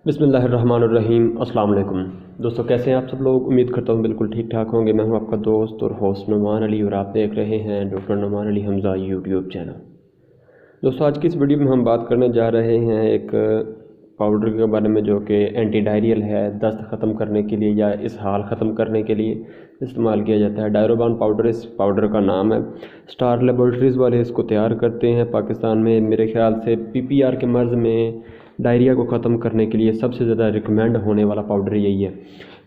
बिस्मिल्लाहिर्रहमानिर्रहीम। अस्सलाम वालेकुम दोस्तों, कैसे हैं आप सब लोग। उम्मीद करता हूँ बिल्कुल ठीक ठाक होंगे। मैं हूँ आपका दोस्त और होस्ट नोमान अली और आप देख रहे हैं डॉक्टर NomanAliHamza यूट्यूब चैनल। दोस्तों, आज की इस वीडियो में हम बात करने जा रहे हैं एक पाउडर के बारे में जो कि एंटी डायरियल है, दस्त ख़त्म करने के लिए या इसहाल ख़त्म करने के लिए इस्तेमाल किया जाता है। डायरोबान पाउडर इस पाउडर का नाम है। स्टार लेबॉर्ट्रीज़ वाले इसको तैयार करते हैं पाकिस्तान में। मेरे ख्याल से PPR के मर्ज़ में डायरिया को ख़त्म करने के लिए सबसे ज़्यादा रिकमेंड होने वाला पाउडर यही है।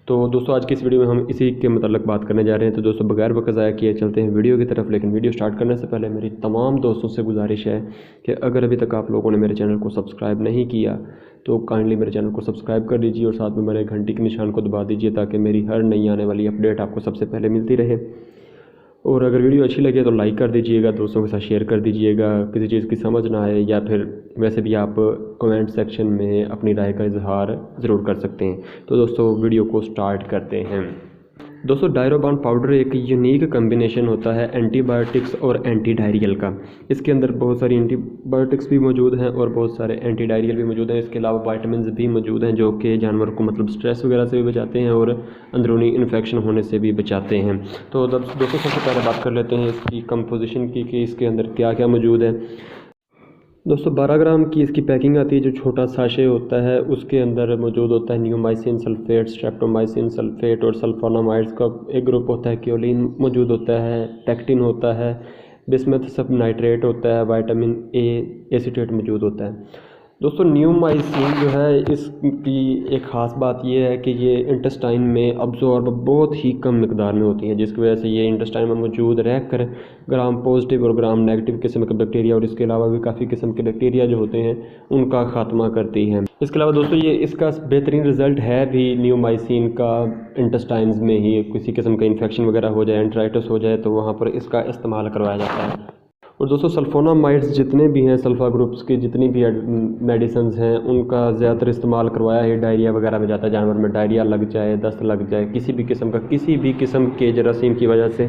तो दोस्तों, आज की इस वीडियो में हम इसी के मतलब बात करने जा रहे हैं। तो दोस्तों, बगैर वक्त ज़ाया किए चलते हैं वीडियो की तरफ। लेकिन वीडियो स्टार्ट करने से पहले मेरी तमाम दोस्तों से गुजारिश है कि अगर अभी तक आप लोगों ने मेरे चैनल को सब्सक्राइब नहीं किया तो काइंडली मेरे चैनल को सब्सक्राइब कर दीजिए और साथ में मेरे घंटी के निशान को दबा दीजिए ताकि मेरी हर नई आने वाली अपडेट आपको सबसे पहले मिलती रहे। और अगर वीडियो अच्छी लगे तो लाइक कर दीजिएगा, दोस्तों के साथ शेयर कर दीजिएगा। किसी चीज़ की समझ ना आए या फिर वैसे भी आप कमेंट सेक्शन में अपनी राय का इजहार ज़रूर कर सकते हैं। तो दोस्तों, वीडियो को स्टार्ट करते हैं। दोस्तों, डायरोबान पाउडर एक यूनिक कम्बिनेशन होता है एंटीबायोटिक्स और एंटी डायरियल का। इसके अंदर बहुत सारी एंटीबायोटिक्स भी मौजूद हैं और बहुत सारे एंटी डायरियल भी मौजूद हैं। इसके अलावा वाइटामिन भी मौजूद हैं जो कि जानवर को मतलब स्ट्रेस वगैरह से भी बचाते हैं और अंदरूनी इन्फेक्शन होने से भी बचाते हैं। तो दोस्तों, सबसे पहले बात कर लेते हैं इसकी कंपोजिशन की कि इसके अंदर क्या क्या मौजूद है। दोस्तों, 12 ग्राम की इसकी पैकिंग आती है। जो छोटा साशे होता है उसके अंदर मौजूद होता है नियोमाइसिन सल्फेट, स्ट्रेप्टोमाइसिन सल्फेट और सल्फोनामाइड्स का एक ग्रुप होता है। क्योलिन मौजूद होता है, पेक्टिन होता है, बिस्मथ सब नाइट्रेट होता है, विटामिन ए एसीटेट मौजूद होता है। दोस्तों, नियोमाइसिन जो है इसकी एक ख़ास बात यह है कि ये इंटेस्टाइन में अब्जॉर्ब बहुत ही कम मिकदार में होती है, जिसकी वजह से ये इंटेस्टाइन में मौजूद रह कर ग्राम पॉजिटिव और ग्राम नेगेटिव किस्म के बैक्टीरिया और इसके अलावा भी काफ़ी किस्म के बैक्टीरिया जो होते हैं उनका खात्मा करती है। इसके अलावा दोस्तों, ये इसका बेहतरीन रिज़ल्ट है भी नियोमाइसिन का इंटेस्टाइन्स में ही किसी किस्म का इन्फेक्शन वगैरह हो जाए, एंट्राइटिस हो जाए तो वहाँ पर इसका इस्तेमाल करवाया जाता है। और दोस्तों, सल्फोनामाइड्स जितने भी हैं, सल्फा ग्रुप्स की जितनी भी मेडिसिन्स हैं उनका ज़्यादातर इस्तेमाल करवाया है डायरिया वगैरह में जाता है। जानवर में डायरिया लग जाए, दस्त लग जाए, किसी भी किस्म के जरासीम की वजह से,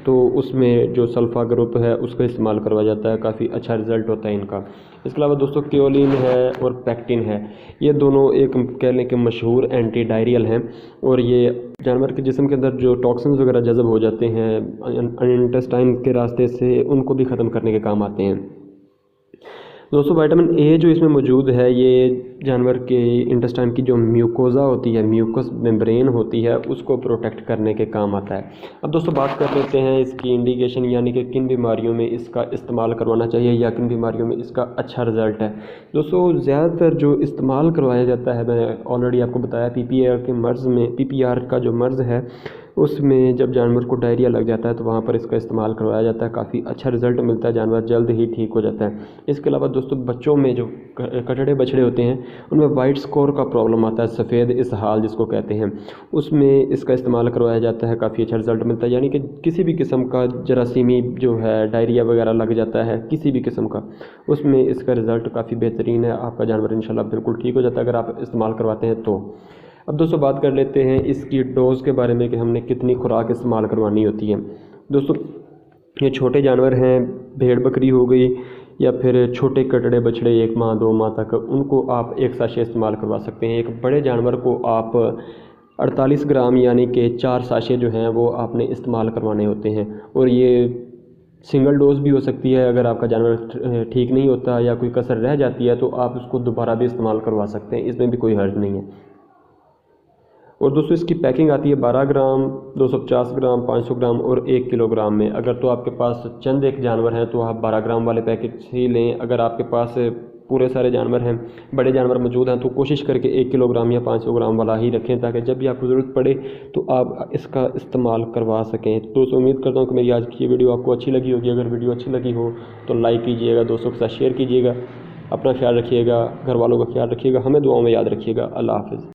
तो उसमें जो सल्फा ग्रुप है उसका इस्तेमाल करवाया जाता है। काफ़ी अच्छा रिज़ल्ट होता है इनका। इसके अलावा दोस्तों, क्योलिन है और पेक्टिन है। ये दोनों एक कह लें कि मशहूर एंटी डायरियल हैं और ये जानवर के जिस्म के अंदर जो टॉक्सिन्स वगैरह जज़ब हो जाते हैं इंटेस्टाइन के रास्ते से, उनको भी ख़त्म करने के काम आते हैं। दोस्तों, विटामिन ए जो इसमें मौजूद है ये जानवर के इंटेस्टाइन की जो म्यूकोज़ा होती है, म्यूकस मेम्ब्रेन होती है, उसको प्रोटेक्ट करने के काम आता है। अब दोस्तों, बात कर लेते हैं इसकी इंडिकेशन, यानी कि किन बीमारियों में इसका इस्तेमाल करवाना चाहिए या किन बीमारियों में इसका अच्छा रिज़ल्ट है। दोस्तों, ज़्यादातर जो इस्तेमाल करवाया जाता है, मैं ऑलरेडी आपको बताया, PPR का जो मर्ज़ है उसमें जब जानवर को डायरिया लग जाता है तो वहाँ पर इसका इस्तेमाल करवाया जाता है। काफ़ी अच्छा रिज़ल्ट मिलता है, जानवर जल्द ही ठीक हो जाता है। इसके अलावा दोस्तों, बच्चों में जो कटड़े बछड़े होते हैं उनमें वाइट स्कोर का प्रॉब्लम आता है, सफ़ेद इसहाल जिसको कहते हैं, उसमें इसका इस्तेमाल करवाया जाता है। काफ़ी अच्छा रिज़ल्ट मिलता है, यानी कि किसी भी किस्म का जरासीमी जो है डायरिया वगैरह लग जाता है किसी भी किस्म का, उसमें इसका रिज़ल्ट काफ़ी बेहतरीन है। आपका जानवर इंशाल्लाह बिल्कुल ठीक हो जाता है अगर आप इस्तेमाल करवाते हैं तो। अब दोस्तों, बात कर लेते हैं इसकी डोज़ के बारे में कि हमने कितनी खुराक इस्तेमाल करवानी होती है। दोस्तों, ये छोटे जानवर हैं, भेड़ बकरी हो गई या फिर छोटे कटड़े बछड़े 1 माह 2 माह तक, उनको आप एक साशे इस्तेमाल करवा सकते हैं। एक बड़े जानवर को आप 48 ग्राम यानी कि 4 साशे जो हैं वो आपने इस्तेमाल करवाने होते हैं। और ये सिंगल डोज भी हो सकती है। अगर आपका जानवर ठीक नहीं होता या कोई कसर रह जाती है तो आप उसको दोबारा भी इस्तेमाल करवा सकते हैं, इसमें भी कोई हर्ज नहीं है। और दोस्तों, इसकी पैकिंग आती है 12 ग्राम, 250 ग्राम, 500 ग्राम और 1 किलोग्राम में। अगर तो आपके पास चंद एक जानवर हैं तो आप 12 ग्राम वाले पैकेट ही लें। अगर आपके पास पूरे सारे जानवर हैं, बड़े जानवर मौजूद हैं, तो कोशिश करके 1 किलोग्राम या 500 ग्राम वाला ही रखें ताकि जब भी आपको ज़रूरत पड़े तो आप इसका इस्तेमाल करवा सकें। तो दोस्तों, उम्मीद करता हूँ कि मेरी आज की ये वीडियो आपको अच्छी लगी होगी। अगर वीडियो अच्छी लगी हो तो लाइक कीजिएगा, दोस्तों के साथ शेयर कीजिएगा। अपना ख्याल रखिएगा, घर वालों का ख्याल रखिएगा, हमें दुआओं में याद रखिएगा। अल्लाह हाफ़िज़।